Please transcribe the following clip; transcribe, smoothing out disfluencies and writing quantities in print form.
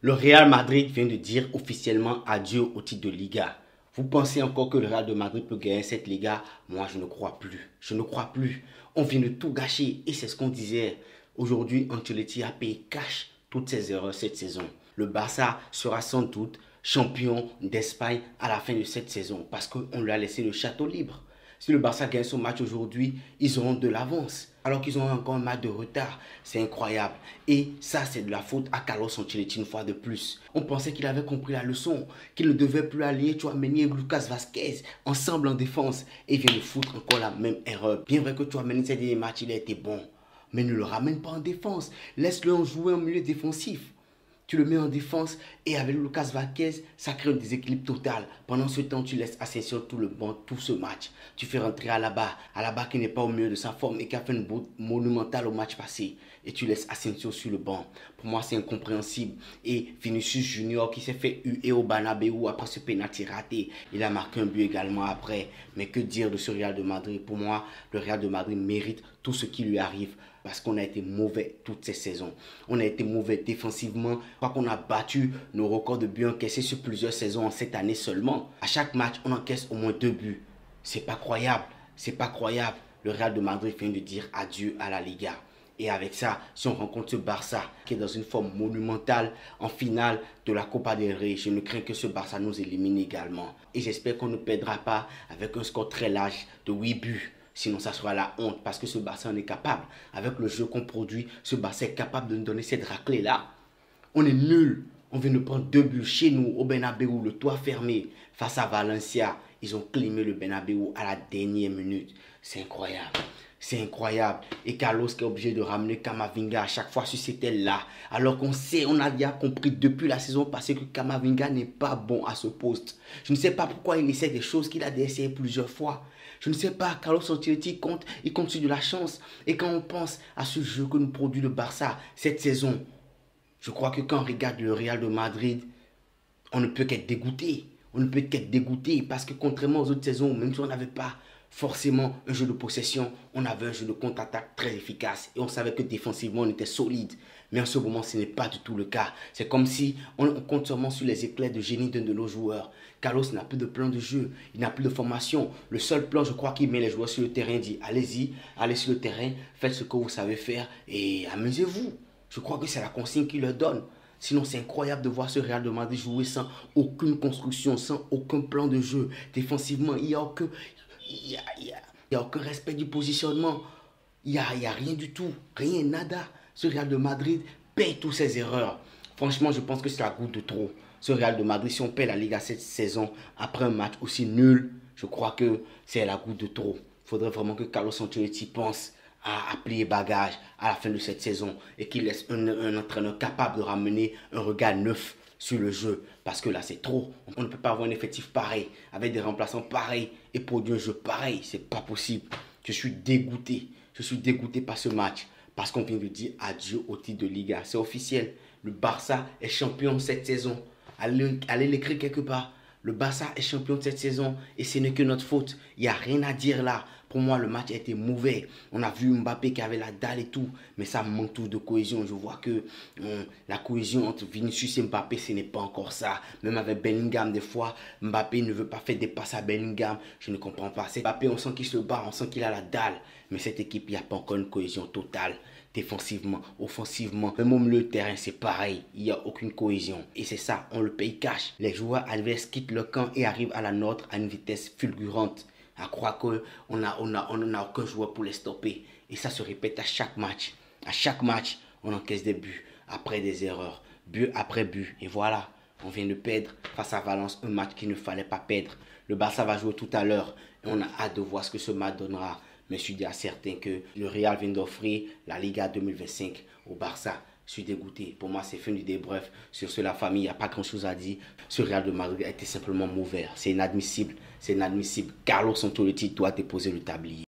Le Real Madrid vient de dire officiellement adieu au titre de Liga. Vous pensez encore que le Real de Madrid peut gagner cette Liga? Moi, je ne crois plus. Je ne crois plus. On vient de tout gâcher et c'est ce qu'on disait. Aujourd'hui, Ancelotti a payé cash toutes ses erreurs cette saison. Le Barça sera sans doute champion d'Espagne à la fin de cette saison parce qu'on lui a laissé le château libre. Si le Barça gagne son match aujourd'hui, ils auront de l'avance. Alors qu'ils ont encore un match de retard. C'est incroyable. Et ça, c'est de la faute à Carlos Ancelotti une fois de plus. On pensait qu'il avait compris la leçon. Qu'il ne devait plus aligner Tchouaméni et Lucas Vazquez ensemble en défense. Et il vient de foutre encore la même erreur. Bien vrai que Tchouaméni, ces derniers matchs, il a été bon. Mais ne le ramène pas en défense. Laisse-le en jouer en milieu défensif. Tu le mets en défense et avec Lucas Vazquez, ça crée un déséquilibre total. Pendant ce temps, tu laisses Asensio tout le banc, tout ce match. Tu fais rentrer Alaba qui n'est pas au mieux de sa forme et qui a fait une bourde monumentale au match passé. Et tu laisses Asensio sur le banc. Pour moi, c'est incompréhensible. Et Vinicius Junior qui s'est fait huer au Bernabéu après ce pénalty raté. Il a marqué un but également après. Mais que dire de ce Real de Madrid? Pour moi, le Real de Madrid mérite tout ce qui lui arrive. Parce qu'on a été mauvais toutes ces saisons. On a été mauvais défensivement. Je crois qu'on a battu nos records de buts encaissés sur plusieurs saisons en cette année seulement. À chaque match, on encaisse au moins 2 buts. C'est pas croyable. C'est pas croyable. Le Real de Madrid vient de dire adieu à la Liga. Et avec ça, si on rencontre ce Barça qui est dans une forme monumentale en finale de la Copa del Rey, je ne crains que ce Barça nous élimine également. Et j'espère qu'on ne perdra pas avec un score très large de 8 buts. Sinon, ça sera la honte parce que ce Barça en est capable. Avec le jeu qu'on produit, ce Barça est capable de nous donner cette raclée-là. On est nul. On vient de prendre 2 buts chez nous au Bernabéu, le toit fermé, face à Valencia. Ils ont climé le Bernabéu à la dernière minute. C'est incroyable. C'est incroyable. Et Carlos qui est obligé de ramener Camavinga à chaque fois si c'était là. Alors qu'on sait, on a déjà compris depuis la saison passée que Camavinga n'est pas bon à ce poste. Je ne sais pas pourquoi il essaie des choses qu'il a essayé plusieurs fois. Je ne sais pas, Carlos Ancelotti il compte sur de la chance. Et quand on pense à ce jeu que nous produit le Barça cette saison, je crois que quand on regarde le Real de Madrid, on ne peut qu'être dégoûté. On ne peut qu'être dégoûté parce que contrairement aux autres saisons, même si on n'avait pas forcément un jeu de possession, on avait un jeu de contre-attaque très efficace et on savait que défensivement on était solide. Mais en ce moment, ce n'est pas du tout le cas. C'est comme si on compte seulement sur les éclairs de génie d'un de nos joueurs. Carlos n'a plus de plan de jeu, il n'a plus de formation. Le seul plan, je crois qu'il met les joueurs sur le terrain, il dit allez-y, allez sur le terrain, faites ce que vous savez faire et amusez-vous. Je crois que c'est la consigne qu'il leur donne. Sinon, c'est incroyable de voir ce Real de Madrid jouer sans aucune construction, sans aucun plan de jeu. Défensivement, il n'y a aucun respect du positionnement. Il n'y a rien du tout. Rien, nada. Ce Real de Madrid paye toutes ses erreurs. Franchement, je pense que c'est la goutte de trop. Ce Real de Madrid, si on paie la Liga cette saison après un match aussi nul, je crois que c'est la goutte de trop. Il faudrait vraiment que Carlos Ancelotti pense à plier bagage à la fin de cette saison et qu'il laisse un entraîneur capable de ramener un regard neuf sur le jeu. Parce que là, c'est trop. On ne peut pas avoir un effectif pareil, avec des remplaçants pareils et produire un jeu pareil. C'est pas possible. Je suis dégoûté. Je suis dégoûté par ce match. Parce qu'on vient de dire adieu au titre de Liga. C'est officiel. Le Barça est champion cette saison. Allez l'écrire quelque part. Le Barça est champion de cette saison et ce n'est que notre faute. Il n'y a rien à dire là. Pour moi, le match a été mauvais. On a vu Mbappé qui avait la dalle et tout. Mais ça manque tout de cohésion. Je vois que la cohésion entre Vinicius et Mbappé, ce n'est pas encore ça. Même avec Bellingham, des fois, Mbappé ne veut pas faire des passes à Bellingham. Je ne comprends pas. C'est Mbappé, on sent qu'il se bat, on sent qu'il a la dalle. Mais cette équipe, il n'y a pas encore une cohésion totale. Défensivement, offensivement, même au milieu de terrain, c'est pareil. Il n'y a aucune cohésion. Et c'est ça, on le paye cash. Les joueurs adverses quittent le camp et arrivent à la nôtre à une vitesse fulgurante. À croire qu'on n'a aucun joueur pour les stopper. Et ça se répète à chaque match. À chaque match, on encaisse des buts après des erreurs. But après but. Et voilà, on vient de perdre face à Valence un match qu'il ne fallait pas perdre. Le Barça va jouer tout à l'heure. Et on a hâte de voir ce que ce match donnera. Mais je suis déjà certain que le Real vient d'offrir la Liga 2025 au Barça. Je suis dégoûté. Pour moi, c'est fin du débrief. Sur ce, la famille, il n'y a pas grand-chose à dire. Ce Real de Madrid a été simplement mauvais. C'est inadmissible. C'est inadmissible. Carlos Ancelotti doit déposer le tablier.